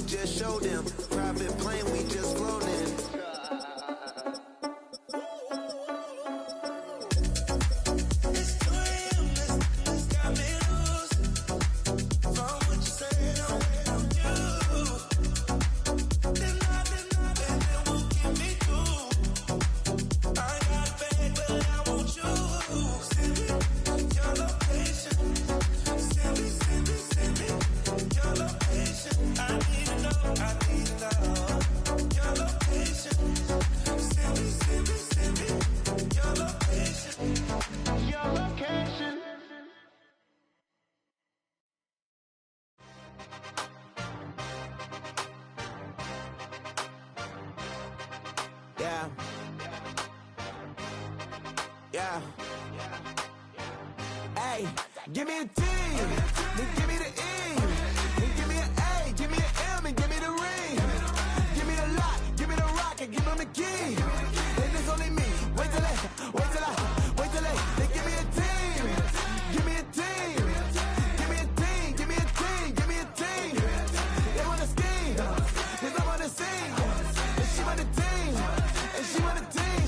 just showed them. Private plane, we just flown in. Yeah. Hey, give me a T, then give me the E, then give me an A, give me an M, and give me the ring. Give me the lock, give me the rock, and give them the key. Then it's only me. Wait till they give me a team. Give me a team. Give me a team. Give me a team. Give me a team. They wanna scheme, 'cause I wanna sing. And she want the team. And she want the team.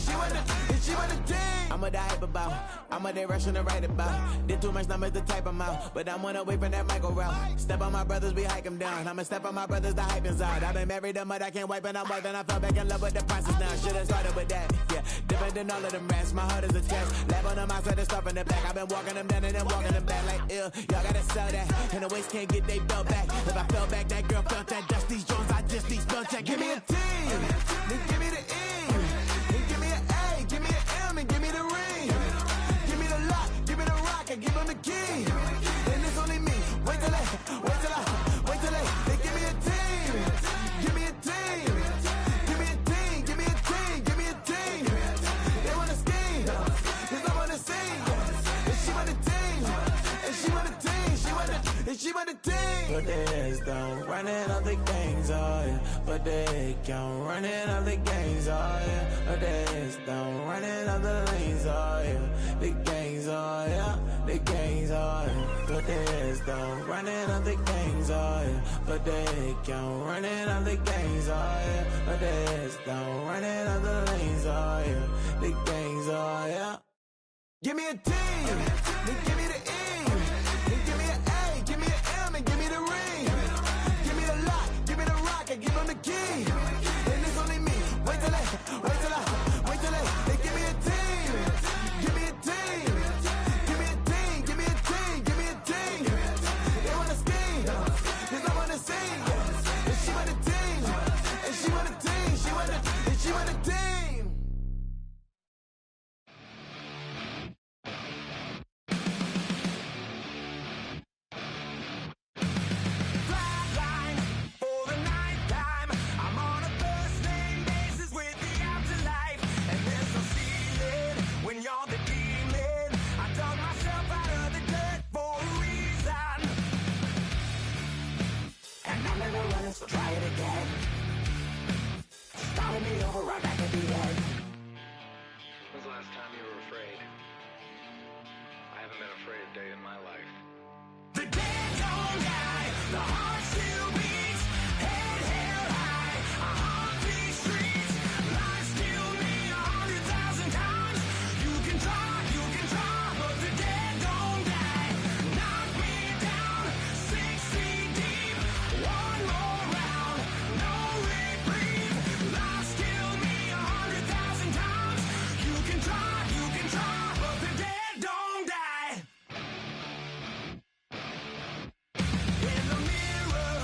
She want the team. I'm a die hype about. I'm a day rushing to write about. Did too much numbers to type them out. But I'm one away from that micro route. Step on my brothers, we hike them down. I'ma step on my brothers, the hype inside. I've been married to mud, I can't wipe and I'm white. Then I fell back in love with the process now. Should've started with that. Yeah, different than all of them rats. My heart is a test. Lab on them outside and stuff in the back. I've been walking them down and then walking them back like ill. Y'all gotta sell that. And the waist can't get they belt back. If I fell back, that girl felt that. Dust these Jones, I just need spell check. Give me a T, then give me the E, then give me an A, give me an M, and give me the ring. Give me the lock, give me the rock, and give them the key. Then it's only me. Wait till they give me a team. Give me a team. Give me a team. Give me a team. Give me a team. They wanna scheme, 'cause I wanna sing. And she want a team. And she want a team. She want a team. But there's don't running all the games, oh yeah. But they can't running all the games, oh yeah. But there's don't running all the lanes, oh yeah. The games, oh yeah. The games, oh yeah. But there's don't running all the games, oh yeah. But they can't running all the games, oh yeah. But there's don't running all the lanes, oh yeah. The games, oh yeah. Give me a team. Then give me the E. Then give me an A. Give me an M, and give me the ring. Give me the lock. Give me the rock, and give them the key. Then it's only me. Wait till they give me a team. Give me a team. Give me a team. Give me a team. Give me a team. They wanna scheme, 'cause I wanna sing. And she want a team. And she want a team. She want a team. So try it again. Starting me over right back at the end. When's the last time you were afraid? I haven't been afraid a day in my life. The dead don't die, the heart still beats, head held high, I haunt these streets, lies kill me 100,000 times. You can try, but the dead don't die. Knock me down 6 feet deep, one more round, no reprieve. Lies kill me 100,000 times. You can try, but the dead don't die. In the mirror,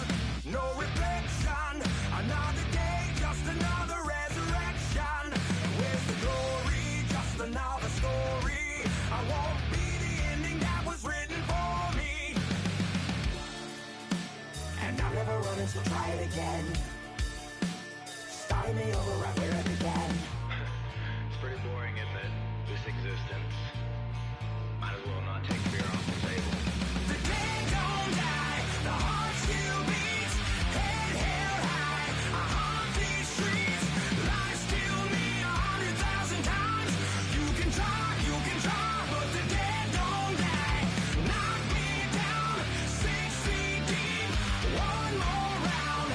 no reflection. Another day, just another resurrection. Where's the glory? Just another story. I won't be the ending that was written for me. And I'm never running, so try it again. Starting me over right where I began. It's pretty boring, isn't it? This existence. Might as well not take fear off the table. The dead don't die, the heart still beats, head held high, I haunt these streets, lies kill me 100,000 times. You can try, but the dead don't die. Knock me down 6 feet deep, one more round,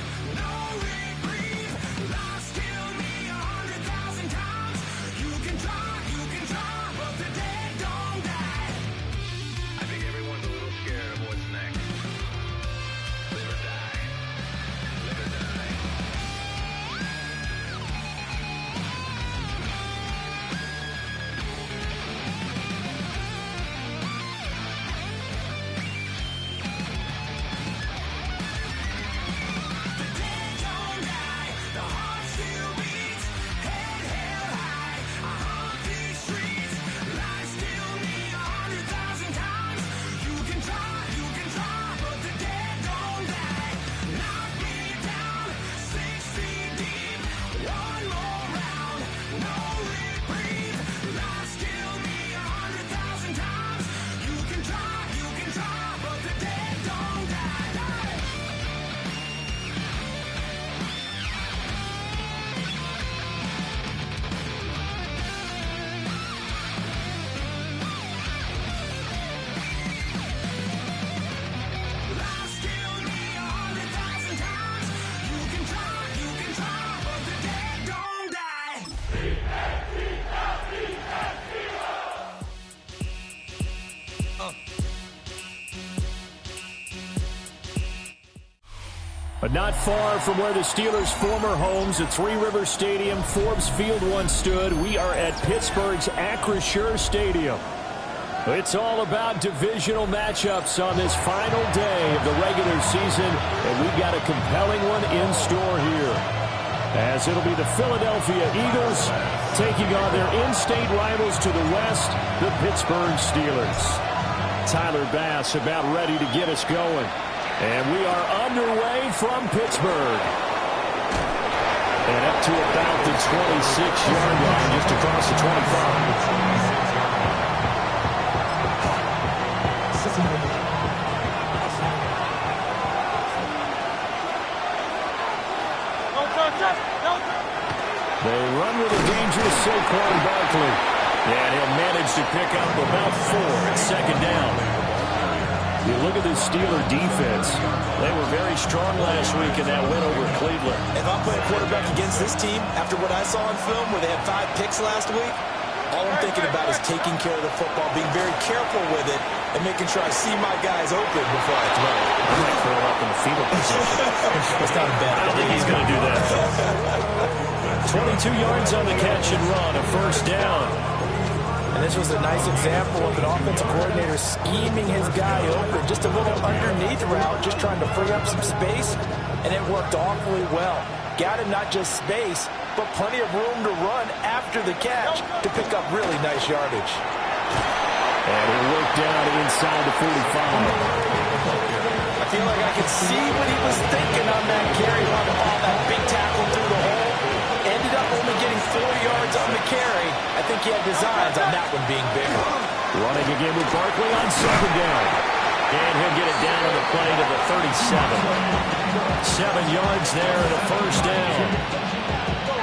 But not far from where the Steelers' former homes at Three Rivers Stadium, Forbes Field once stood, we are at Pittsburgh's Acrisure Stadium. It's all about divisional matchups on this final day of the regular season, and we've got a compelling one in store here. As it'll be the Philadelphia Eagles taking on their in-state rivals to the west, the Pittsburgh Steelers. Tyler Bass about ready to get us going. And we are underway from Pittsburgh. And up to about the 26-yard line, just across the 25. They run with a dangerous Saquon Barkley. And he'll manage to pick up about 4 at second down. You look at the Steeler defense. They were very strong last week in that win over Cleveland. If I'm playing quarterback against this team, after what I saw on film where they had 5 picks last week, all I'm thinking about is taking care of the football, being very careful with it, and making sure I see my guys open before I throw it. He might throw up in the fetal position. That's not a bad I don't think he's going to do that. 22 yards on the catch and run, a first down. And this was a nice example of an offensive coordinator scheming his guy open. Just a little underneath route, just trying to free up some space, and it worked awfully well. Got him not just space, but plenty of room to run after the catch to pick up really nice yardage. And it worked out inside the 45. I feel like I could see what he was thinking on that carry. Wanted all that big tackle through the hole. Ended up only getting 4 yards on the carry. I think he had designs on that one being bigger. Running again with Barkley on second down. And he'll get it down on the play to the 37. 7 yards there and a first down.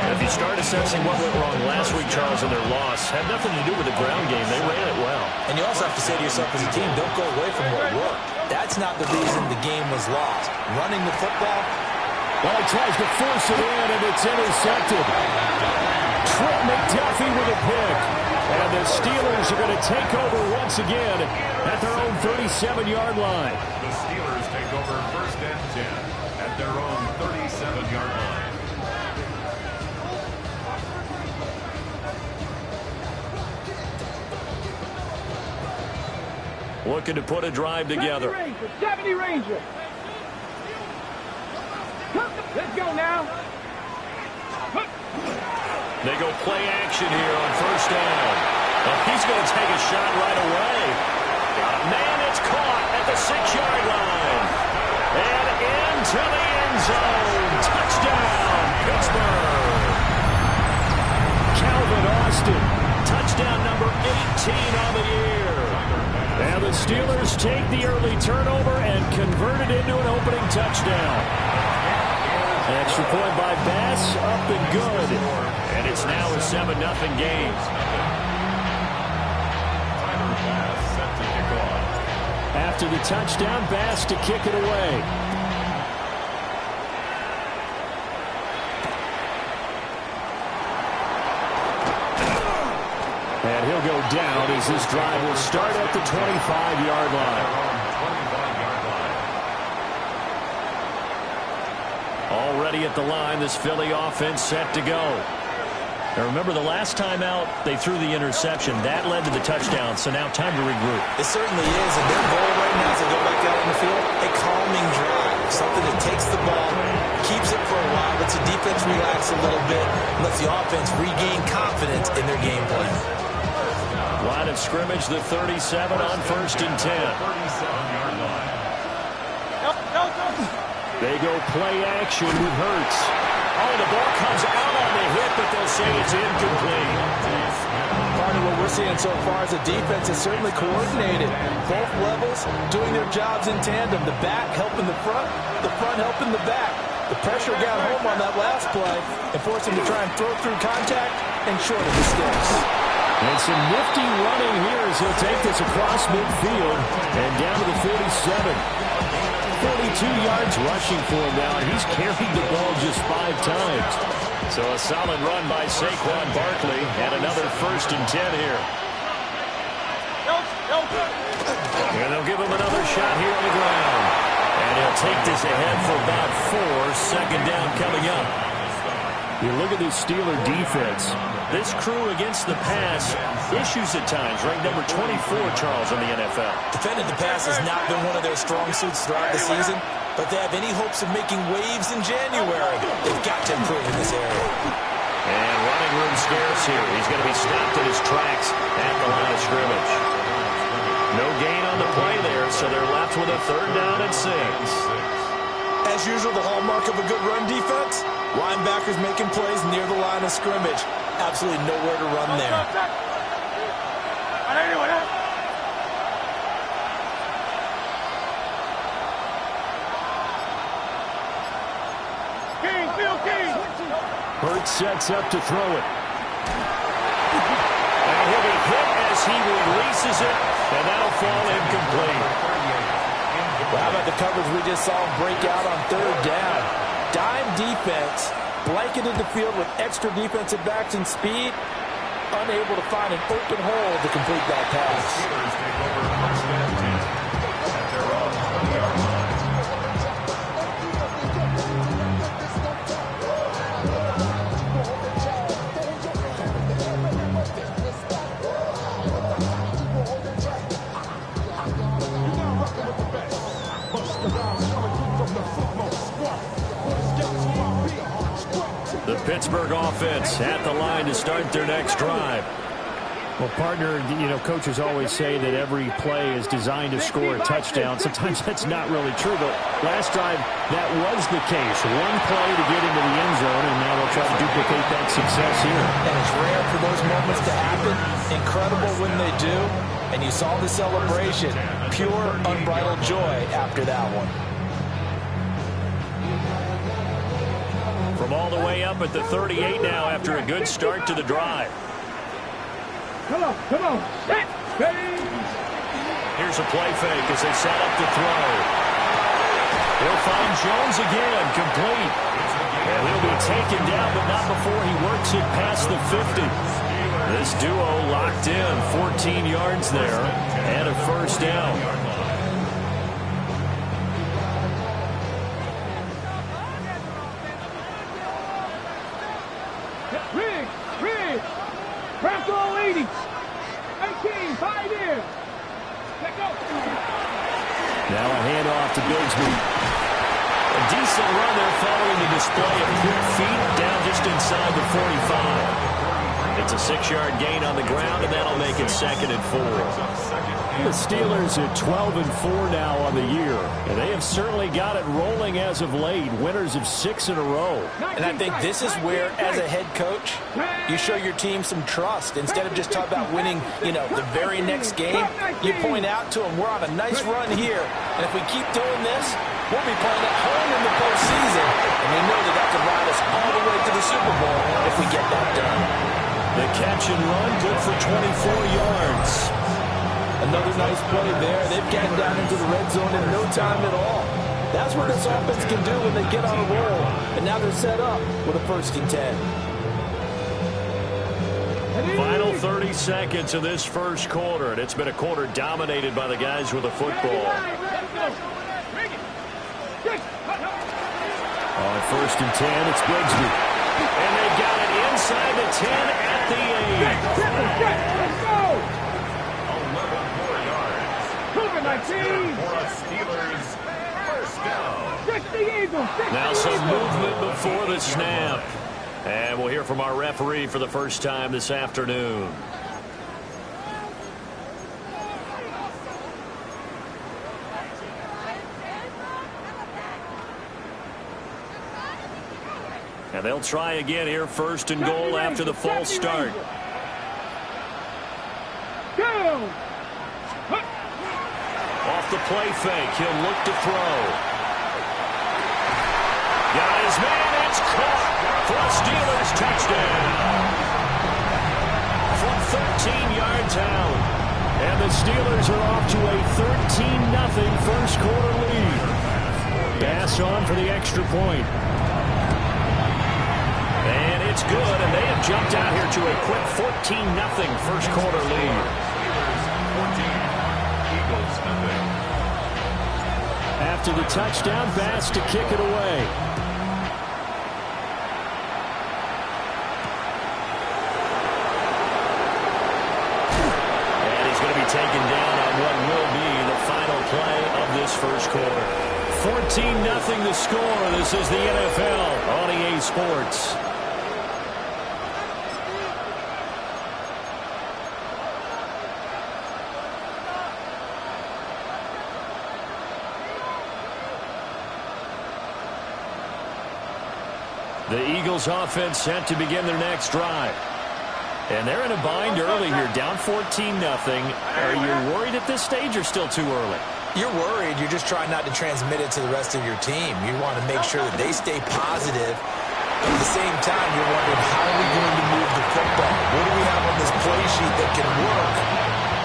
And if you start assessing what went wrong last week, Charles, in their loss, had nothing to do with the ground game. They ran it well. And you also have to say to yourself as a team, don't go away from what worked. That's not the reason the game was lost. Running the football. Well, he tries to force it in, and it's intercepted. Trent McDuffie with a pick. And the Steelers are going to take over once again at their own 37-yard line. The Steelers take over first and 10 at their own 37-yard line. Looking to put a drive together. 70 Ranger. Let's go now. They go play action here on first down. And he's going to take a shot right away. Man, it's caught at the 6-yard line. And into the end zone. Touchdown, Pittsburgh. Calvin Austin. Touchdown number 18 on the year. And the Steelers take the early turnover and convert it into an opening touchdown. Extra point by Bass, up and good. And it's now a 7-0 game. After the touchdown, Bass to kick it away. And he'll go down as this drive will start at the 25-yard line. Already at the line, this Philly offense set to go. Now remember, the last time out, they threw the interception. That led to the touchdown, so now time to regroup. It certainly is, and their goal right now as they go back out on the field, a calming drive. Something that takes the ball, keeps it for a while, lets the defense relax a little bit, lets the offense regain confidence in their game plan. Line of scrimmage, the 37 on first and 10. They go play action with Hurts. Oh, the ball comes out on the hit, but they'll say it's incomplete. Part of what we're seeing so far is the defense is certainly coordinated. Both levels doing their jobs in tandem. The back helping the front helping the back. The pressure got home on that last play and forced him to try and throw through contact and short of the sticks. And some nifty running here as he'll take this across midfield and down to the 47. 42 yards rushing for him now, and he's carried the ball just 5 times. So a solid run by Saquon Barkley, and another first and 10 here. And they'll give him another shot here on the ground. And he'll take this ahead for about 4. Second down coming up. You look at this Steeler defense. This crew against the pass, issues at times, ranked number 24, Charles, in the NFL. Defending the pass has not been one of their strong suits throughout the season, but they have any hopes of making waves in January. They've got to improve in this area. And running room scarce here. He's going to be stopped in his tracks at the line of scrimmage. No gain on the play there, so they're left with a 3rd down and 6. As usual, the hallmark of a good run defense, linebackers making plays near the line of scrimmage. Absolutely nowhere to run there. Hurts sets up to throw it. And he'll be hit as he releases it, and that'll fall incomplete. Well, how about the coverage we just saw him break out on 3rd down? Dime defense, blanketed the field with extra defensive backs and speed, unable to find an open hole to complete that pass. The Pittsburgh offense at the line to start their next drive. Well, partner, coaches always say that every play is designed to score a touchdown. Sometimes that's not really true, but last drive, that was the case. One play to get into the end zone, and now they'll try to duplicate that success here. And it's rare for those moments to happen. Incredible when they do. And you saw the celebration. Pure, unbridled joy after that one. From all the way up at the 38 now after a good start to the drive. Come on. Set. Here's a play fake as they set up to throw. He'll find Jones again, complete. And he'll be taken down, but not before he works it past the 50. This duo locked in, 14 yards there, and a 1st down. Riggs. Craft all 80s. 18, 5 in. Let go. Now a handoff to Bigsby. A decent run there following the display of quick feet down just inside the 45. It's a 6-yard gain on the ground, and that'll make it 2nd and 4. The Steelers at 12-4 now on the year, and they have certainly got it rolling as of late. Winners of 6 in a row. And I think this is where, as a head coach, you show your team some trust. Instead of just talking about winning, the very next game, you point out to them, we're on a nice run here, and if we keep doing this, we'll be playing at home in the postseason, and we know that could ride us all the way to the Super Bowl if we get that done. The catch and run, good for 24 yards. Another nice play there. They've gotten down into the red zone in no time at all. That's what this offense can do when they get on a roll. And now they're set up with a 1st and 10. Final 30 seconds of this first quarter, and it's been a quarter dominated by the guys with the football. On 1st and 10, it's Bigsby. And they got it inside the 10 at the 8. Let's go. 19. Now some movement before the snap. And we'll hear from our referee for the first time this afternoon. And they'll try again here, 1st and goal after the false start. Go. Off the play fake, he'll look to throw. Got his man, it's caught for a Steelers touchdown. From 13 yards out. And the Steelers are off to a 13-0 first quarter lead. Pass on for the extra point. And it's good, and they have jumped out here to a quick 14-0 first quarter lead. after the touchdown pass to kick it away. And he's going to be taken down on what will be the final play of this first quarter. 14-0 the score. This is the NFL on EA Sports. The Eagles offense set to begin their next drive. And they're in a bind early here, down 14-0. Are you worried at this stage or still too early? You're worried. You're just trying not to transmit it to the rest of your team. You want to make sure that they stay positive. At the same time, you're wondering, how are we going to move the football? What do we have on this play sheet that can work?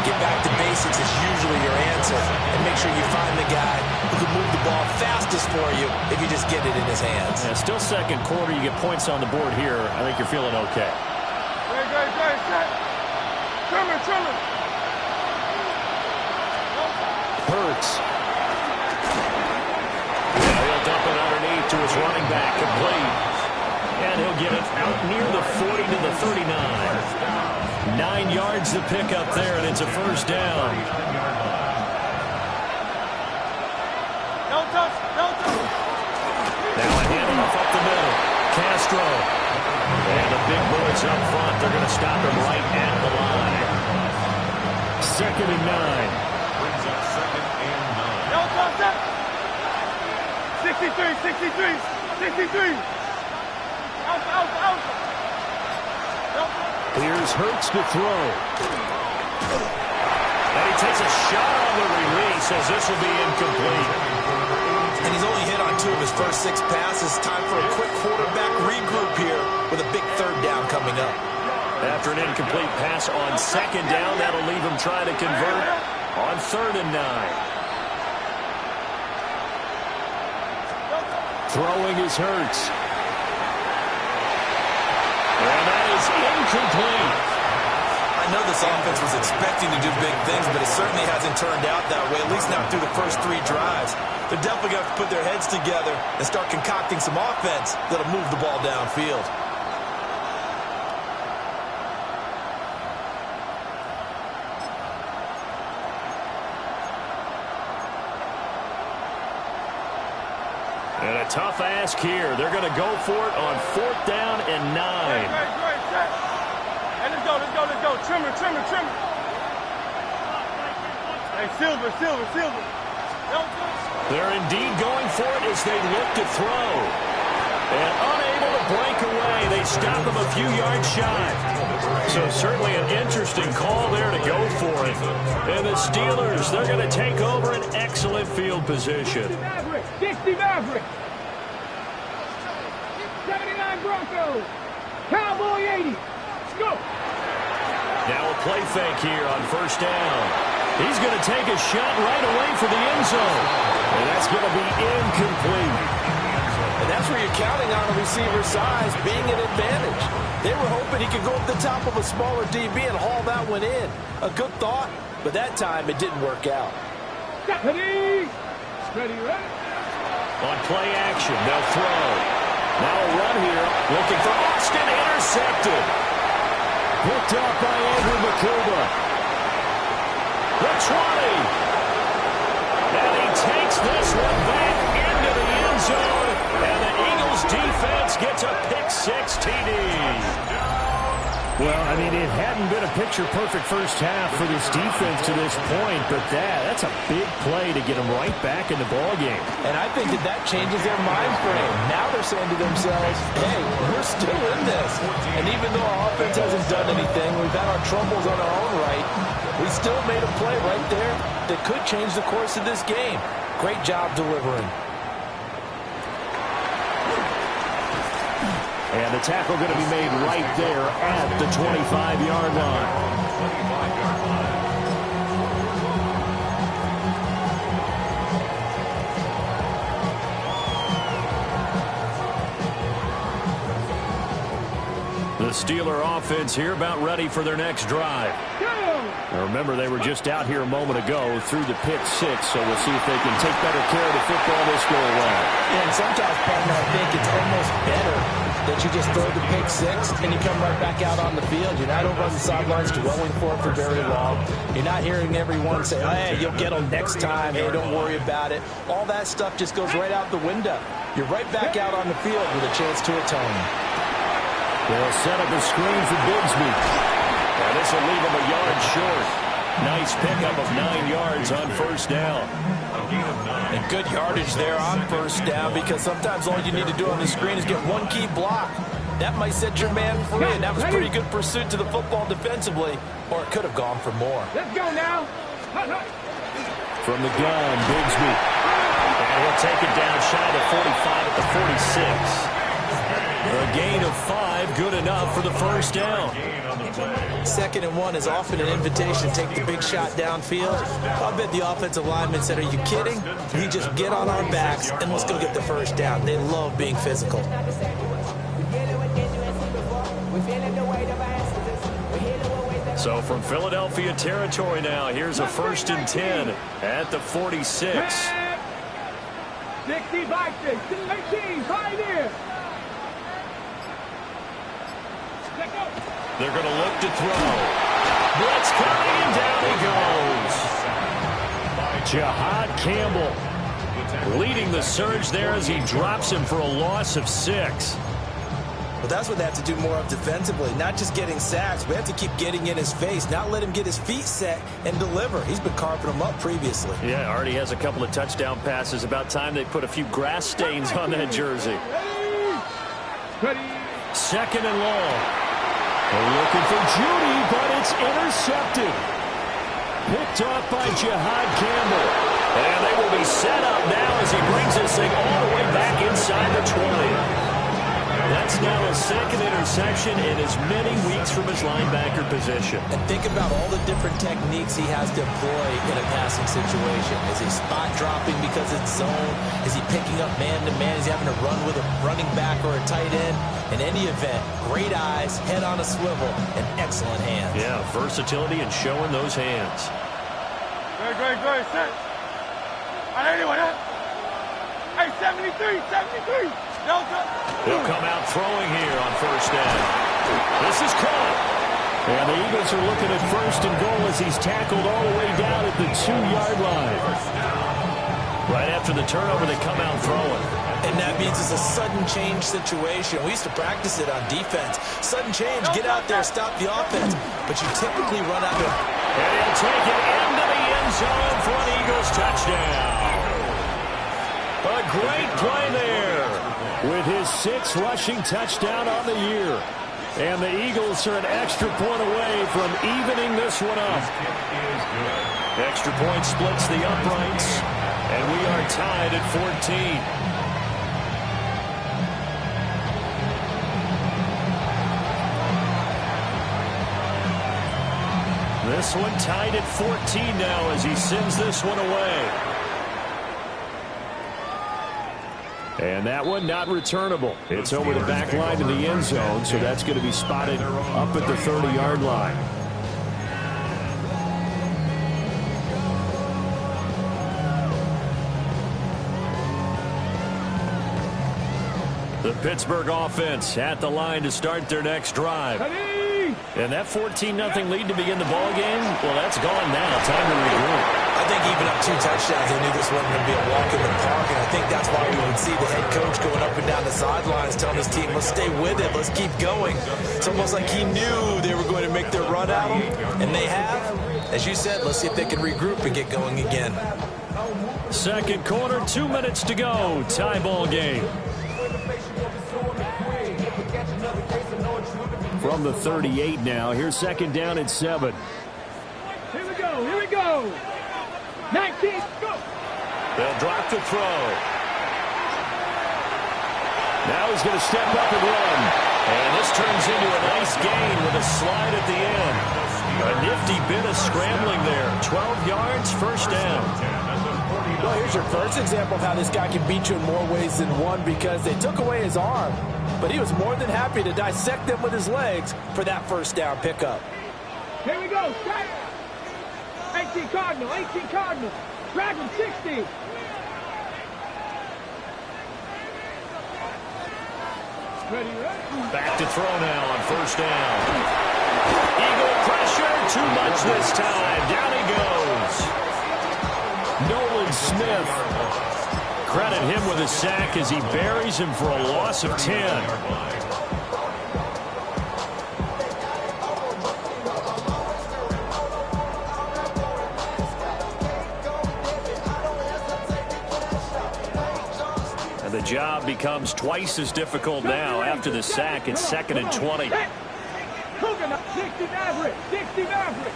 Get back to basics is usually your answer. And make sure you find the guy who can move the ball fastest for you if you just get it in his hands. Yeah, still second quarter. You get points on the board here. I think you're feeling okay. Great, set. Trimmer. Hurts. He'll dump it underneath to his running back, complete. And he'll get it out near the 40 to the 39. 9 yards to pick up there, and it's a first down. Don't touch. Now a handoff up the middle. Castro. And the big boys up front. They're going to stop him right at the line. 2nd and 9. Brings up 2nd and 9. Don't touch that. 63. Out. Here's Hurts to throw. And he takes a shot on the release as this will be incomplete. And he's only hit on 2 of his first 6 passes. Time for a quick quarterback regroup here with a big 3rd down coming up. After an incomplete pass on 2nd down, that'll leave him trying to convert on 3rd and 9. Throwing is Hurts. And that is incomplete. I know this offense was expecting to do big things, but it certainly hasn't turned out that way, at least not through the first 3 drives. They're definitely going to have to put their heads together and start concocting some offense that'll move the ball downfield. And a tough ask here. They're going to go for it on 4th down and 9. Great, set. Hey, let's go. Trimmer. Hey, Silver. They're indeed going for it as they look to throw. And unable to break away. They stop them a few yards shy. So certainly an interesting call there to go for it. And the Steelers, they're going to take over an excellent field position. 60 Maverick. 79 Broncos. Cowboy 80. Let's go. Now a play fake here on 1st down. He's going to take a shot right away for the end zone. And that's going to be incomplete. And that's where you're counting on a receiver's size being an advantage. They were hoping he could go up the top of a smaller DB and haul that one in. A good thought, but that time it didn't work out. Ready. On play action, they'll throw. Now a run here, looking for Austin, intercepted. Picked up by Andrew McCuba. The 20. And he takes this one back into the end zone. And the Eagles defense gets a pick-6 TD. Well, I mean, it hadn't been a picture-perfect first half for this defense to this point, but that's a big play to get them right back in the ballgame. And I think that changes their mind frame. Now they're saying to themselves, hey, we're still in this. And even though our offense hasn't done anything, we've had our troubles on our own right, we still made a play right there that could change the course of this game. Great job delivering. And the tackle going to be made right there at the 25-yard line. The Steeler offense here about ready for their next drive. Now remember, they were just out here a moment ago through the pick six, so we'll see if they can take better care of the football this go around. And sometimes, partner, I think it's almost better that you just throw the pick six and you come right back out on the field. You're not over on the sidelines dwelling for it for very long. You're not hearing everyone say, hey, you'll get them next time. Hey, don't worry about it. All that stuff just goes right out the window. You're right back out on the field with a chance to atone. They'll set up a screen for Bigsby. Now this will leave him a yard short. Nice pickup of 9 yards on first down. And good yardage there on first down, because sometimes all you need to do on the screen is get one key block. That might set your man free, and that was pretty good pursuit to the football defensively, or it could have gone for more. Let's go now. From the gun, Bigsby. And he'll take it down shy of the 45 at the 46. A gain of 5, good enough for the first down. 2nd and 1 is often an invitation to take the big shot downfield. I bet the offensive lineman said, are you kidding? You just get on our backs and let's go get the first down. They love being physical. So from Philadelphia territory now, here's a 1st and 10 at the 46. 65, 18, pioneer. They're going to look to throw. Blitz coming, and down he goes. Jahad Campbell leading the surge there as he drops him for a loss of 6. Well, that's what they have to do more of defensively, not just getting sacks. We have to keep getting in his face, not let him get his feet set and deliver. He's been carving them up previously. Yeah, already has a couple of touchdown passes. About time they put a few grass stains on that jersey. 2nd and long. They're looking for Judy, but it's intercepted. Picked off by Jahad Campbell. And they will be set up now as he brings this thing all the way back inside the 20. That's now a 2nd interception in as many weeks from his linebacker position. And think about all the different techniques he has to employ in a passing situation. Is he spot dropping because it's zone? Is he picking up man-to-man? Is he having to run with a running back or a tight end? In any event, great eyes, head on a swivel, and excellent hands. Yeah, versatility and showing those hands. Great, set. Anyone, hey, 73. He'll come out throwing here on first down. This is caught. And the Eagles are looking at 1st and goal as he's tackled all the way down at the 2-yard line. Right after the turnover, they come out throwing. And that means it's a sudden change situation. We used to practice it on defense. Sudden change, get out there, stop the offense. But you typically run out of... And he'll take it into the end zone for an Eagles touchdown. A great play there. With his 6th rushing touchdown on the year. And the Eagles are an extra point away from evening this one up. Extra point splits the uprights. And we are tied at 14. This one tied at 14 now as he sends this one away. And that one not returnable. It's over the back line to the end zone, so that's going to be spotted up at the 30-yard line. The Pittsburgh offense at the line to start their next drive. And that 14-0 lead to begin the ball game, well, that's gone now. Time to regroup. I think even up 2 touchdowns, they knew this wasn't going to be a walk in the park, and I think that's why we would see the head coach going up and down the sidelines telling his team, let's stay with it, let's keep going. It's almost like he knew they were going to make their run at him, and they have. As you said, let's see if they can regroup and get going again. 2nd quarter, 2 minutes to go. Tie ball game. From the 38 now, here's 2nd down at 7. Here we go. 19, go. They'll drop the throw. Now he's going to step up and run. And this turns into a nice gain with a slide at the end. A nifty bit of scrambling there. 12 yards, first down. Well, here's your first example of how this guy can beat you in more ways than one, because they took away his arm, but he was more than happy to dissect them with his legs for that first down pickup. Here we go. Strike. 18 Cardinal. 18 Cardinal. Drag him 60. Ready. Back to throw now on first down. Eagle pressure. Too much this time. Down he goes. Nolan Smith. Credit him with a sack as he buries him for a loss of 10. The job becomes twice as difficult now after the sack. It's 2nd and 20. 60 Maverick. 60 Maverick.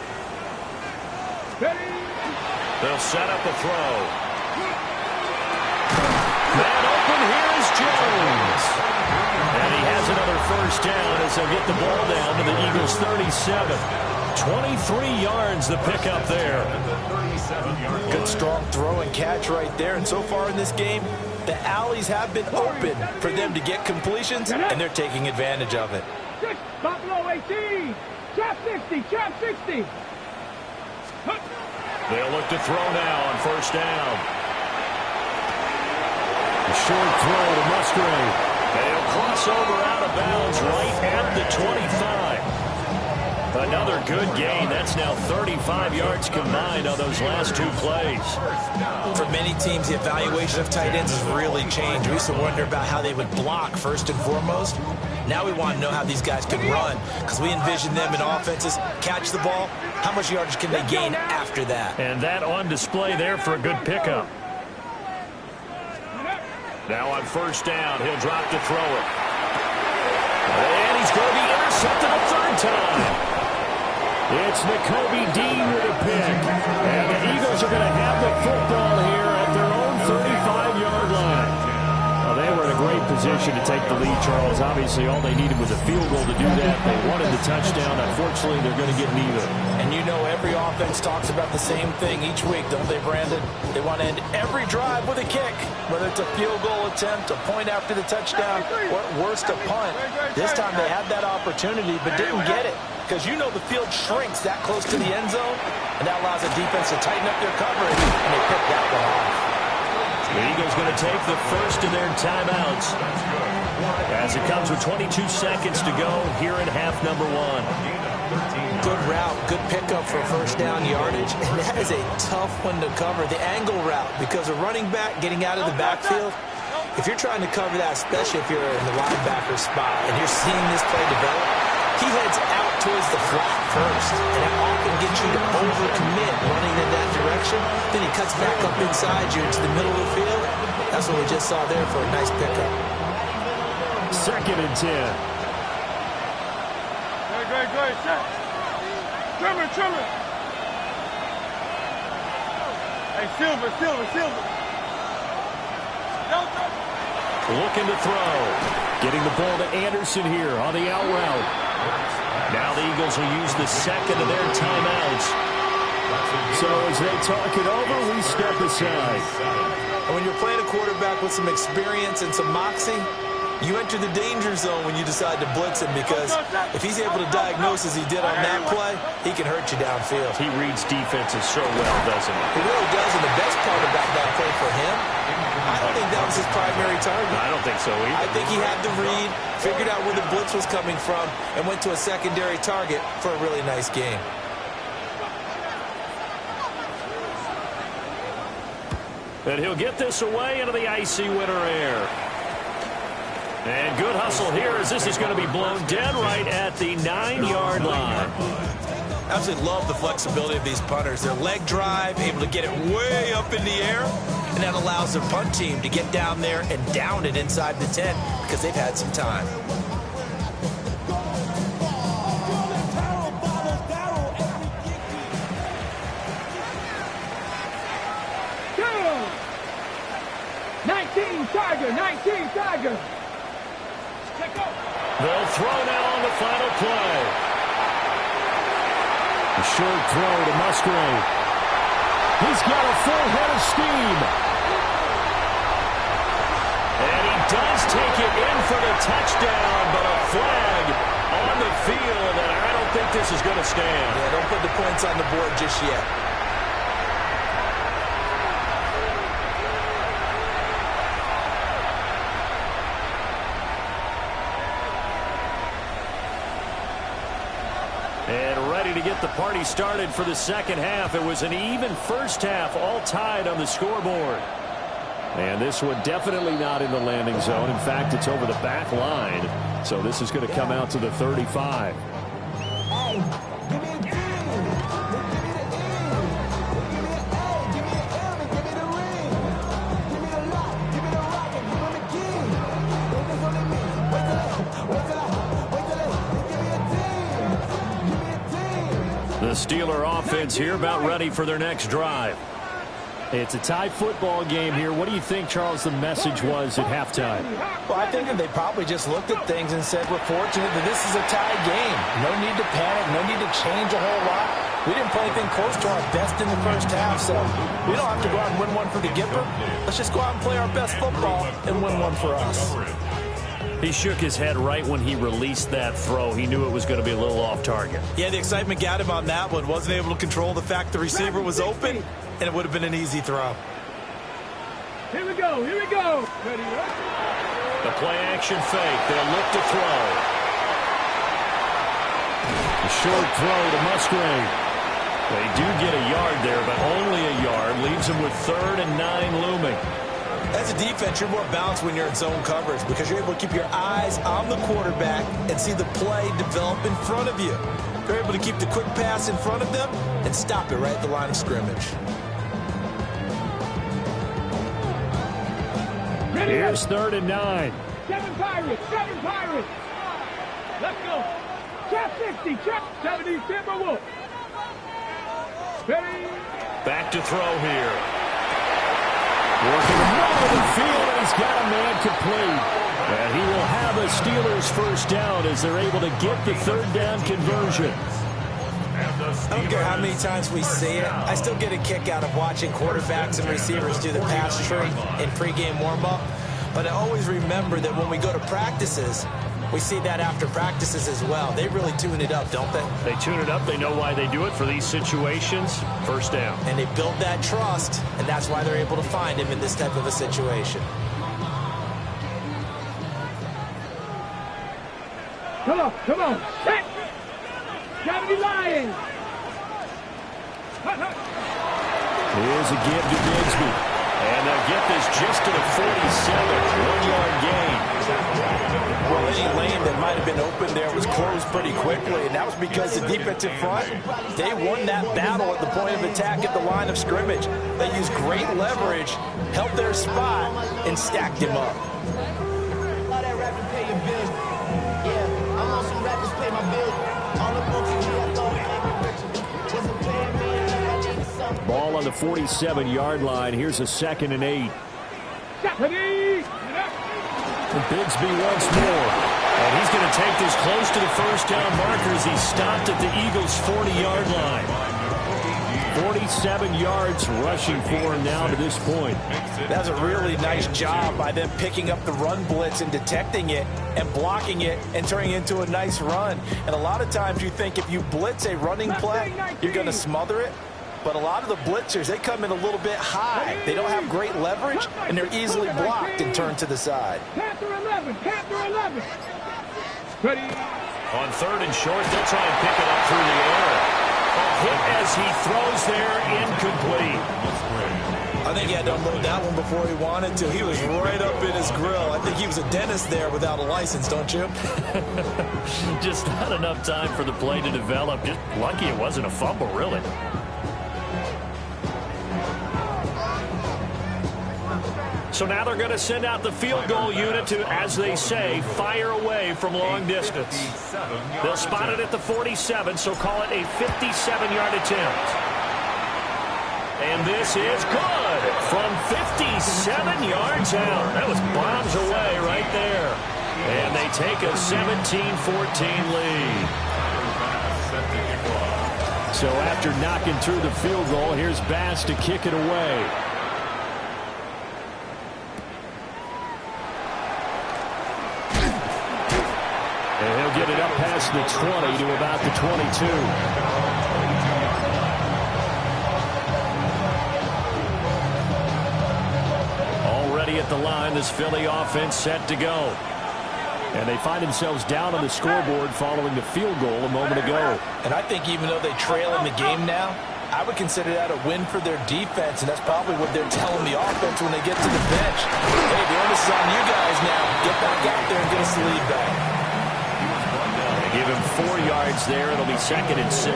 Ready. They'll set up a throw. Man open, here is Jones. And he has another first down as they'll get the ball down to the Eagles' 37. 23 yards the pickup there. Good strong throw and catch right there. And so far in this game, the alleys have been open for them to get completions, and they're taking advantage of it. Buffalo 18. Trap 60. Trap 60. They'll look to throw now on first down. A short throw to Musgrave. They'll cross over out of bounds right at the 25. Another good gain. That's now 35 yards combined on those last two plays. For many teams, the evaluation of tight ends has really changed. We used to wonder about how they would block first and foremost. Now we want to know how these guys could run, because we envision them in offenses catch the ball. How much yardage can they gain after that? And that on display there for a good pickup. Now on first down, he'll drop to throw it. And he's going to be intercepted a third time. It's Nakobe Dean with a pick. And the Eagles are going to have the football here at their own 35-yard line. Well, they were in a great position to take the lead, Charles. Obviously, all they needed was a field goal to do that. They wanted the touchdown. Unfortunately, they're going to get neither. And you know every offense talks about the same thing each week, don't they, Brandon? They want to end every drive with a kick, whether it's a field goal attempt, a point after the touchdown, or at worst, a punt. This time they had that opportunity but didn't get it, because you know the field shrinks that close to the end zone, and that allows the defense to tighten up their coverage, and they picked that one off. The Eagles going to take the first of their timeouts as it comes with 22 seconds to go here in half number one. Good route, good pickup for first down yardage, and that is a tough one to cover, the angle route, because a running back getting out of the backfield, if you're trying to cover that, especially if you're in the linebacker spot and you're seeing this play develop, he heads out towards the flat first, and that often gets you to overcommit running in that direction. Then he cuts back up inside you into the middle of the field. That's what we just saw there for a nice pickup. 2nd and 10. Great. Trimmer. Hey, Silver. Looking to throw. Getting the ball to Anderson here on the out route. Now the Eagles will use the second of their timeouts. So as they talk it over, we step aside. And when you're playing a quarterback with some experience and some moxie, you enter the danger zone when you decide to blitz him, because if he's able to diagnose as he did on that play, he can hurt you downfield. He reads defenses so well, doesn't he? He really does, and the best part about that play for him, I don't think that was his primary target. I don't think so either. I think he had the read, figured out where the blitz was coming from, and went to a secondary target for a really nice game. And he'll get this away into the icy winter air. And good hustle here as this is going to be blown dead right at the 9-yard line. Absolutely love the flexibility of these punters. Their leg drive, able to get it way up in the air, and that allows their punt team to get down there and down it inside the 10 because they've had some time. Tiger. They'll throw now on the final play. A short throw to Musgrave. He's got a full head of steam. And he does take it in for the touchdown, but a flag on the field, and I don't think this this is going to stand. Yeah, don't put the points on the board just yet. And ready to get the party started for the second half. It was an even first half, all tied on the scoreboard. And this one definitely not in the landing zone. In fact, it's over the back line. So this is going to come out to the 35. The Steeler offense here about ready for their next drive. It's a tie football game here. What do you think, Charles, the message was at halftime? Well, I think that they probably just looked at things and said, we're fortunate that this is a tie game. No need to panic. No need to change a whole lot. We didn't play anything close to our best in the first half, so we don't have to go out and win one for the Gipper. Let's just go out and play our best football and win one for us. He shook his head right when he released that throw. He knew it was going to be a little off target. Yeah, the excitement got him on that one. Wasn't able to control the fact the receiver was open, and it would have been an easy throw. Here we go. Here we go. Ready, the play action fake. They'll look to throw. A short throw to Musgrave. They do get a yard there, but only a yard. Leaves them with 3rd and 9 looming. As a defense, you're more balanced when you're in zone coverage because you're able to keep your eyes on the quarterback and see the play develop in front of you. You're able to keep the quick pass in front of them and stop it right at the line of scrimmage. Here's 3rd and 9. 7 Pirates. 7 Pirates. Let's go. Trap 60. Trap 70. Timberwolves. Ready. Back to throw here. Working the middle of the field, and he's got a man complete. And he will have a Steelers first down as they're able to get the 3rd down conversion. I don't care how many times we see it. I still get a kick out of watching quarterbacks and receivers do the pass tree in pregame warm-up. But I always remember that when we go to practices, we see that after practices as well. They really tune it up, don't they? They tune it up. They know why they do it for these situations. First down. And they build that trust, and that's why they're able to find him in this type of a situation. Come on. Come on. Set. 70 Lions. Here's a give to Bigsby. And they'll get this just to the 47. 1-yard gain. Well, any lane that might have been open there was closed pretty quickly, and that was because the defensive front, they won that battle at the point of attack at the line of scrimmage. They used great leverage, held their spot, and stacked him up. Ball on the 47-yard line. Here's a 2nd and 8. And Bigsby once more. And he's going to take this close to the first down markers. He's stopped at the Eagles' 40-yard line. 47 yards rushing for him now to this point. That's a really nice job by them picking up the run blitz and detecting it and blocking it and turning it into a nice run. And a lot of times you think if you blitz a running play, you're going to smother it. But a lot of the blitzers, they come in a little bit high. They don't have great leverage, and they're easily blocked and turned to the side. Panther 11. Panther 11. Ready. On 3rd and short, they'll try and pick it up through the air. A hit as he throws there, incomplete. I think he had to unload that one before he wanted to. He was right up in his grill. I think he was a dentist there without a license, don't you? Just not enough time for the play to develop. Just lucky it wasn't a fumble, really. So now they're going to send out the field goal unit to, as they say, fire away from long distance. They'll spot it at the 47, so call it a 57-yard attempt. And this is good from 57 yards out. That was bombs away right there. And they take a 17-14 lead. So after knocking through the field goal, here's Bass to kick it away. And he'll get it up past the 20 to about the 22. Already at the line, this Philly offense set to go. And they find themselves down on the scoreboard following the field goal a moment ago. And I think even though they trail in the game now, I would consider that a win for their defense, and that's probably what they're telling the offense when they get to the bench. Hey, the onus is on you guys now. Get back out there and get us the lead back. They give him 4 yards there. It'll be 2nd and 6.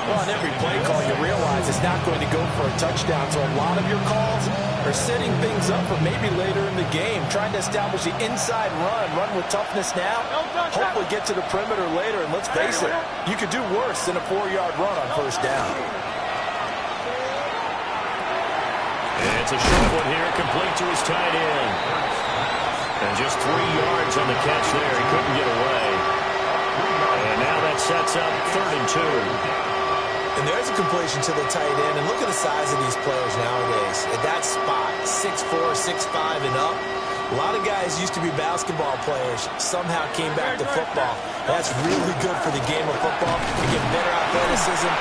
Well, on every play call, you realize it's not going to go for a touchdown. So a lot of your calls are setting things up for maybe later in the game, trying to establish the inside run with toughness now, hopefully get to the perimeter later. And let's face it, you could do worse than a 4-yard run on first down. And it's a short one here, complete to his tight end. And just 3 yards on the catch there. He couldn't get away. And now that sets up 3rd and 2. And there's a completion to the tight end. And look at the size of these players nowadays. At that spot, 6'4", 6'5", and up. A lot of guys used to be basketball players, somehow came back to football. That's really good for the game of football. You get better athleticism,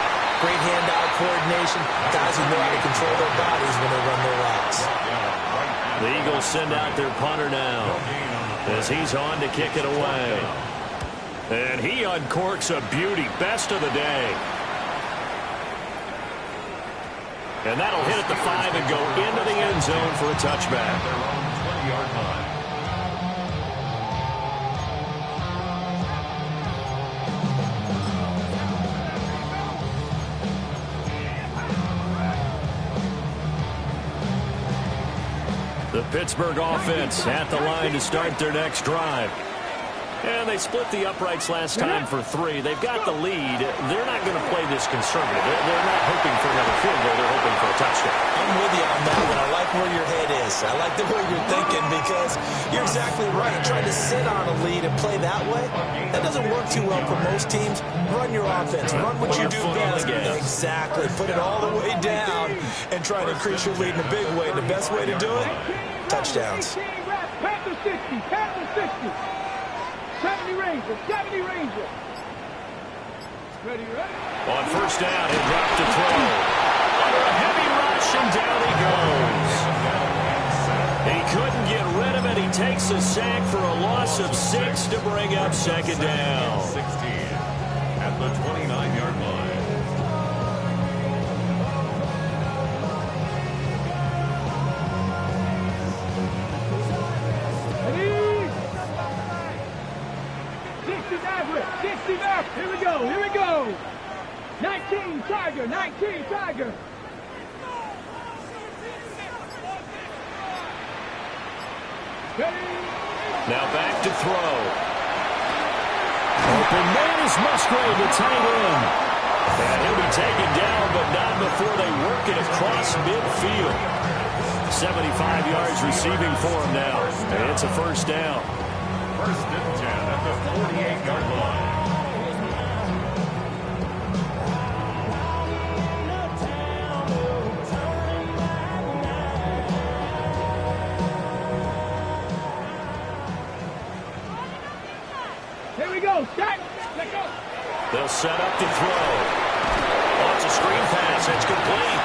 great hand-eye coordination, guys who know how to control their bodies when they run their routes. The Eagles send out their punter now as he's on to kick it away. And he uncorks a beauty, best of the day. And that'll hit at the 5 and go into the end zone for a touchback. Their own 20-yard line. The Pittsburgh offense at the line to start their next drive. And they split the uprights last time for 3. They've got the lead. They're not going to play this conservative. They're not hoping for another field goal. They're hoping for a touchdown. I'm with you on that one. I like where your head is. I like the way you're thinking because you're exactly right. Trying to sit on a lead and play that way, that doesn't work too well for most teams. Run your offense. Run what you do best. Exactly. Put it all the way down and try to increase your lead in a big way. And the best way to do it, touchdowns. Panther 60, Panther 60. 70 Ranger, 70 Ranger. Ready, ready? On first down, he'll drop to throw. Under a heavy rush, and down he goes. He couldn't get rid of it. He takes a sack for a loss of 6 to bring up 2nd down. 16 at the 29-yard line. Here we go, here we go. 19 Tiger, 19 Tiger. Now back to throw. Open man is Musgrave, the tight end. And he'll be taken down, but not before they work it across midfield. 75 yards receiving for him now. And it's a first down. 1st and 10 at the 48-yard line. They'll set up to throw. Oh, it's a screen pass. It's complete.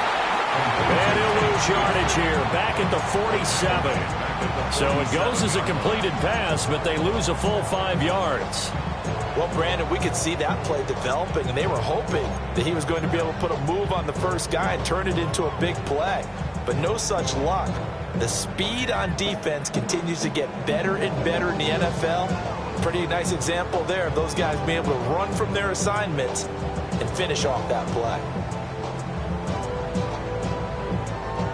And he'll lose yardage here. Back at the 47. So it goes as a completed pass, but they lose a full 5 yards. Well, Brandon, we could see that play developing, and they were hoping that he was going to be able to put a move on the first guy and turn it into a big play. But no such luck. The speed on defense continues to get better and better in the NFL. Pretty nice example there of those guys being able to run from their assignments and finish off that play.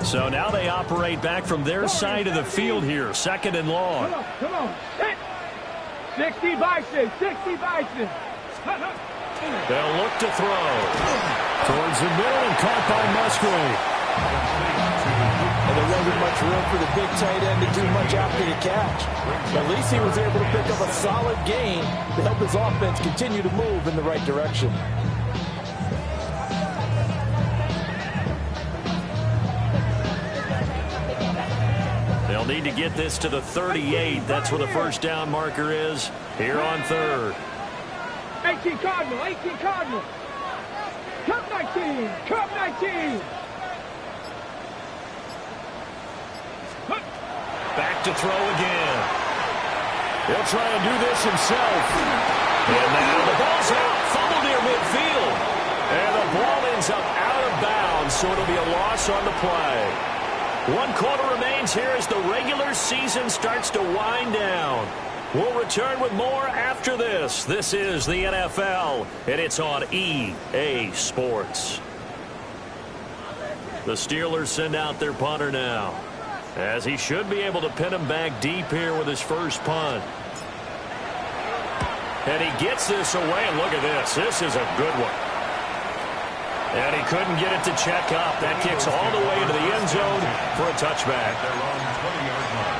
So now they operate back from their side of the field here. 2nd and long. Come on. 60 Bison, 60 Bison. They'll look to throw. Towards the middle and caught by Musgrave. And there wasn't much room for the big tight end to do much after the catch. At least he was able to pick up a solid gain to help his offense continue to move in the right direction. They'll need to get this to the 38. That's where the first down marker is here on third. 18 Cardinal, 18 Cardinal. Cup 19, Cup 19. Back to throw again. He'll try and do this himself. And now the ball's out. Fumble near midfield. And the ball ends up out of bounds, so it'll be a loss on the play. 1 quarter remains here as the regular season starts to wind down. We'll return with more after this. This is the NFL, and it's on EA Sports. The Steelers send out their punter now, as he should be able to pin him back deep here with his first punt. And he gets this away, and look at this. This is a good one. And he couldn't get it to check up. That kicks all the way into the end zone for a touchback. Their own 20-yard line.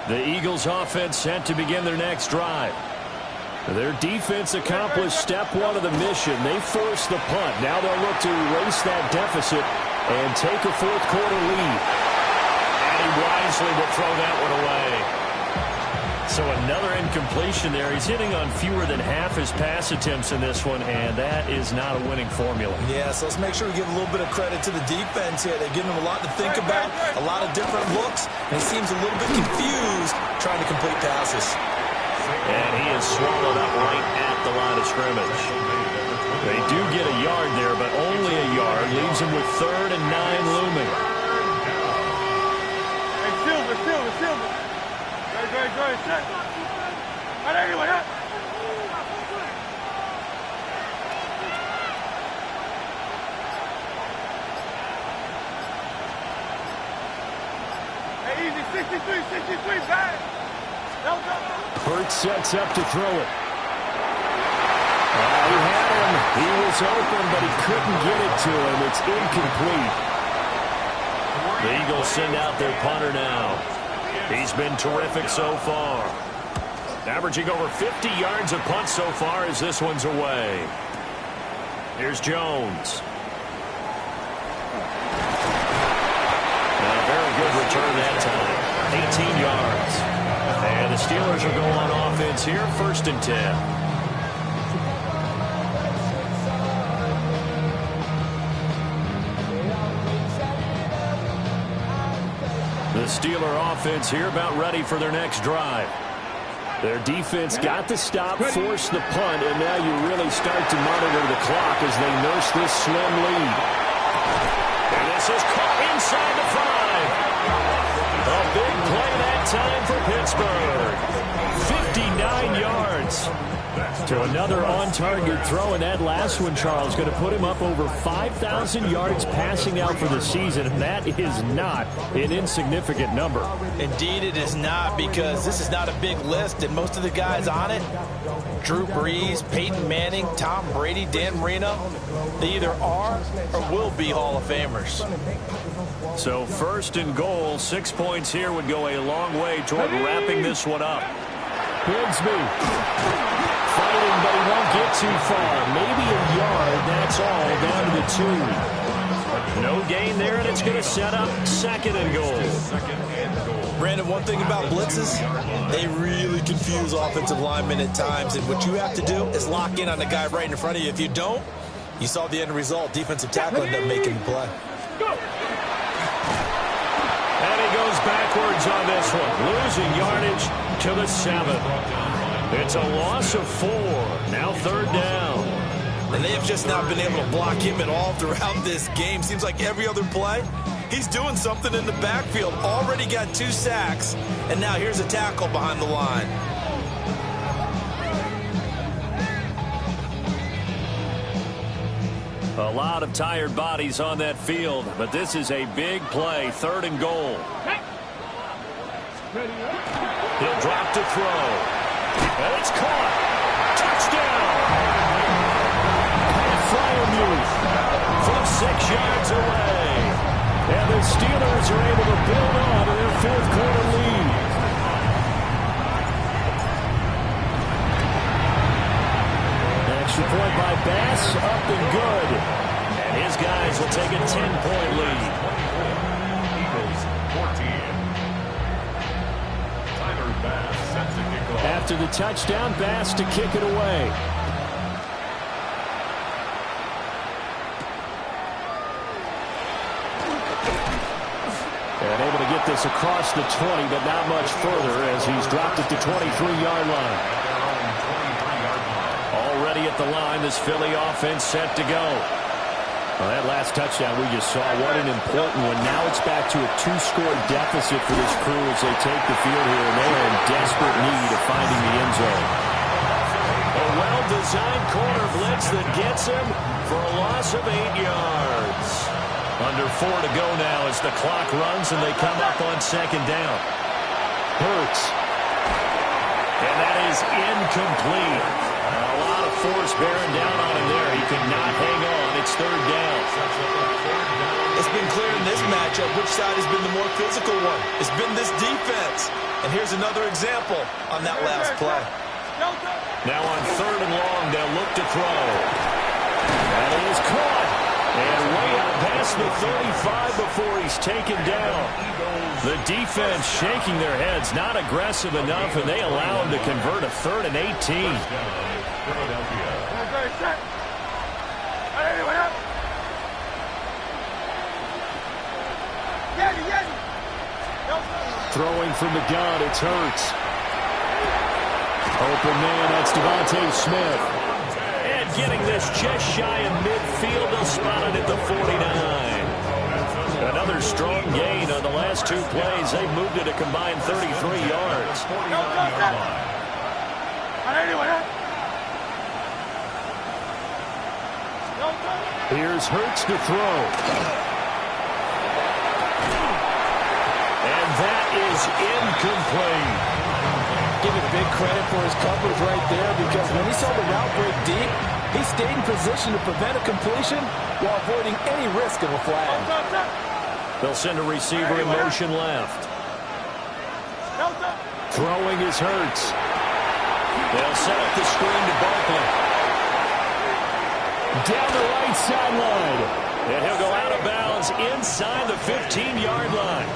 The Eagles offense set to begin their next drive. Their defense accomplished step 1 of the mission. They forced the punt. Now they'll look to erase that deficit and take a fourth quarter lead. And he wisely will throw that one away. So another incompletion there. He's hitting on fewer than half his pass attempts in this one, and that is not a winning formula. Yeah, so let's make sure we give a little bit of credit to the defense here. They're giving him a lot to think about, a lot of different looks, and he seems a little bit confused trying to complete passes. And he is swallowed up right at the line of scrimmage. They do get a yard there, but only a yard. Leaves him with 3rd and 9 looming. Hey, Silver. Go ahead, set. All right, anyway, up. Hey, easy, 63, back. Hurts sets up to throw it. He had him. He was open, but he couldn't get it to him. It's incomplete. The Eagles send out their punter now. He's been terrific so far. Averaging over 50 yards a punt so far as this one's away. Here's Jones. And a very good return that time. 18 yards. And the Steelers will go on offense here, 1st and 10. The Steeler offense here about ready for their next drive. Their defense got the stop, forced the punt, and now you really start to monitor the clock as they nurse this slim lead. And this is caught inside the 5. A big play that time for Pittsburgh. 59 yards. To another on-target throw, and that last one, Charles, going to put him up over 5,000 yards passing out for the season, and that is not an insignificant number. Indeed it is not, because this is not a big list, and most of the guys on it, Drew Brees, Peyton Manning, Tom Brady, Dan Marino, they either are or will be Hall of Famers. So 1st and goal, 6 points here would go a long way toward wrapping this one up. Bigsby fighting, but he won't get too far. Maybe a yard, that's all, down to the 2. No gain there, and it's going to set up 2nd and goal. Brandon, one thing about blitzes, they really confuse offensive linemen at times, and what you have to do is lock in on the guy right in front of you. If you don't, you saw the end result. Defensive tackle ended up making the play. And he goes backwards on this one, losing yardage to the 7. It's a loss of 4. Now 3rd down. And they have just not been able to block him at all throughout this game. Seems like every other play, he's doing something in the backfield. Already got 2 sacks, and now here's a tackle behind the line. A lot of tired bodies on that field, but this is a big play, 3rd and goal. He'll drop to throw. And it's caught. Touchdown. Fryermuth from 6 yards away. And the Steelers are able to build on to their 4th quarter lead. Extra point by Bass, up and good. And his guys will take a 10-point lead. Eagles 14. Tyler Bass sets the kickoff. After the touchdown, Bass to kick it away. And able to get this across the 20, but not much further as he's dropped it to 23-yard line. Already at the line, this Philly offense set to go. Well, that last touchdown we just saw, what an important one. Now it's back to a 2-score deficit for this crew as they take the field here, and they are in desperate need of finding the end zone. A well-designed corner blitz that gets him for a loss of 8 yards. Under 4 to go now as the clock runs and they come up on second down. Hurts. And that is incomplete. A lot of force bearing down on him there. He could not hang on. It's third down. It's been clear in this matchup which side has been the more physical one. It's been this defense. And here's another example on that last play. Now on third and long, they'll look to throw. That is caught. And way out past the 35 before he's taken down. The defense shaking their heads, not aggressive enough, and they allow him to convert a 3rd and 18. Throwing from the gun, it's Hurts. Open man, that's Devontae Smith. And getting this just shy of midfield, they'll spot it at the 49. Another strong gain on the last 2 plays. They've moved it a combined 33 yards. Here's Hurts to throw. And that is incomplete. Give it big credit for his coverage right there, because when he saw the route break deep, he stayed in position to prevent a completion while avoiding any risk of a flag. They'll send a receiver in motion left. Throwing is Hurts. They'll set up the screen to Barkley. Down the right sideline. And he'll go out of bounds inside the 15-yard line.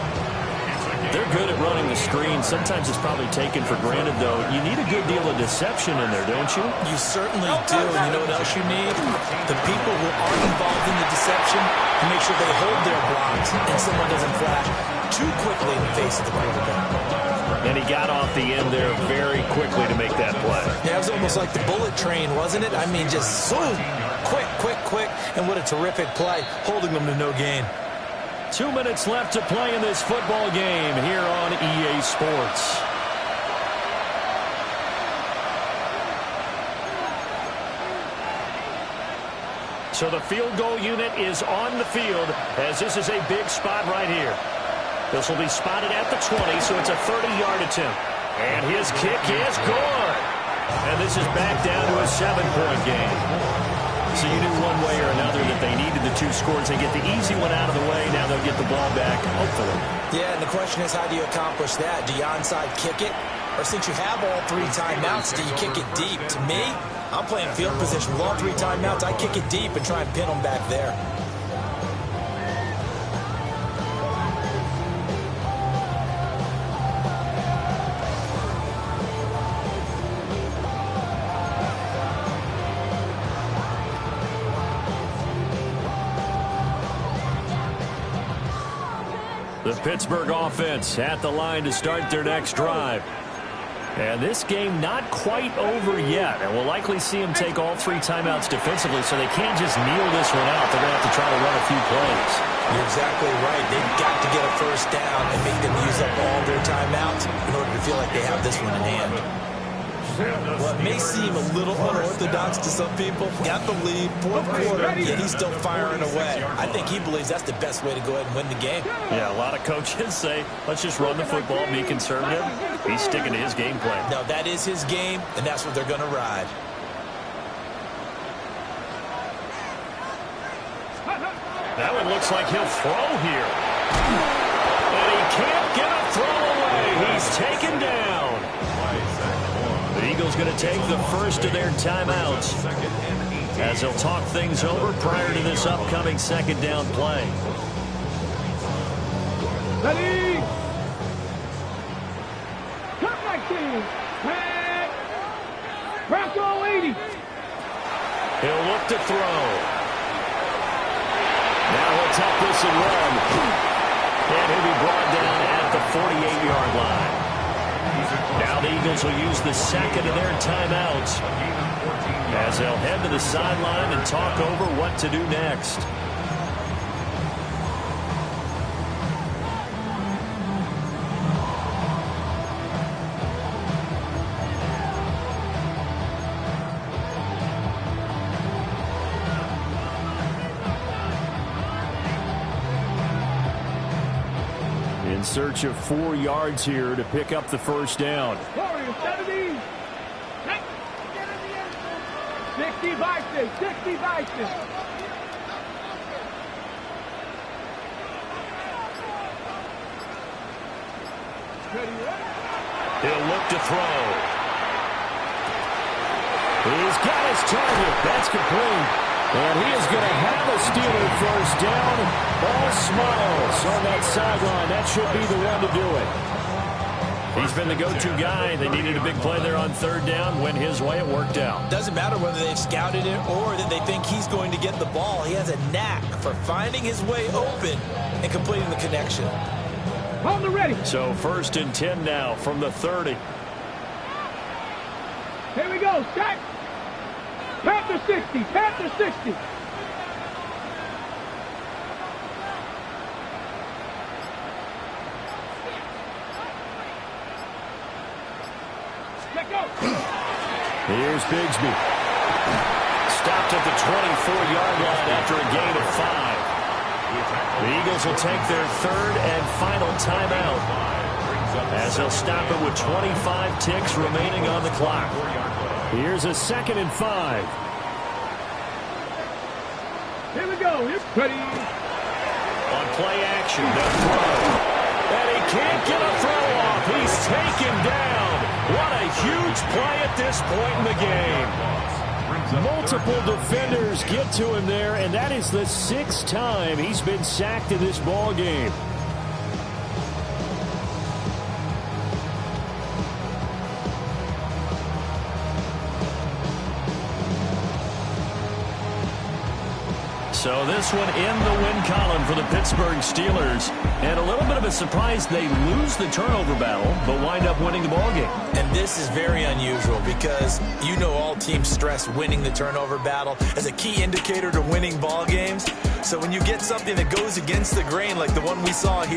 They're good at running the screen. Sometimes it's probably taken for granted, though. You need a good deal of deception in there, don't you? You certainly do. And you know what else you need? The people who aren't involved in the deception to make sure they hold their blocks and someone doesn't flash too quickly in the face of the quarterback. And he got off the end there very quickly to make that play. Yeah, it was almost like the bullet train, wasn't it? I mean, just zoom, quick, quick, quick. And what a terrific play, holding them to no gain. 2 minutes left to play in this football game here on EA Sports. So the field goal unit is on the field as this is a big spot right here. This will be spotted at the 20, so it's a 30-yard attempt. And his kick is good. And this is back down to a 7-point game. So you knew one way or another that they needed the 2 scores. They get the easy one out of the way. Now they'll get the ball back, hopefully. Yeah, and the question is, how do you accomplish that? Do you onside kick it? Or since you have all 3 timeouts, do you kick it deep? To me, I'm playing field position with all 3 timeouts. I kick it deep and try and pin them back there. The Pittsburgh offense at the line to start their next drive. And this game not quite over yet. And we'll likely see them take all 3 timeouts defensively, so they can't just kneel this one out. They're going to have to try to run a few plays. You're exactly right. They've got to get a first down and make them use up all their timeouts in order to feel like they have this one in hand. Well, it may seem a little unorthodox to some people. Got the lead, 4th quarter, yet he's still firing away. I think he believes that's the best way to go ahead and win the game. Yeah, a lot of coaches say, let's just run the football, be conservative. He's sticking to his game plan. No, that is his game, and that's what they're going to ride. That one looks like he'll throw here. And he can't get a throw away. He's taken down. The Eagles going to take the first of their timeouts as he'll talk things over prior to this upcoming second down play. Ready? Cut back team. Bronco 80. He'll look to throw. Now he'll tuck this and run. And he'll be brought down at the 48-yard line. Now the Eagles will use the second of their timeouts as they'll head to the sideline and talk over what to do next. In search of 4 yards here to pick up the first down. 70. 60 Bison. 60 Bison. He'll look to throw. He's got his target. That's complete. And he is going to have a Steeler first down. All smiles on that sideline. That should be the one to do it. He's been the go-to guy. They needed a big play there on third down. Went his way. It worked out. Doesn't matter whether they've scouted it or that they think he's going to get the ball. He has a knack for finding his way open and completing the connection. On the ready. So 1st and 10 now from the 30. Here we go. Stack. Panther 60. Panther 60. Let go. Here's Bigsby. Stopped at the 24-yard line after a gain of 5. The Eagles will take their third and final timeout as they'll stop it with 25 ticks remaining on the clock. Here's a 2nd and 5. Here we go. Here's ready. On play action, the throw. And he can't get a throw off. He's taken down. What a huge play at this point in the game. Multiple defenders get to him there, and that is the 6th time he's been sacked in this ball game. So this one in the win column for the Pittsburgh Steelers. And a little bit of a surprise, they lose the turnover battle, but wind up winning the ballgame. And this is very unusual because you know all teams stress winning the turnover battle as a key indicator to winning ball games. So when you get something that goes against the grain like the one we saw here,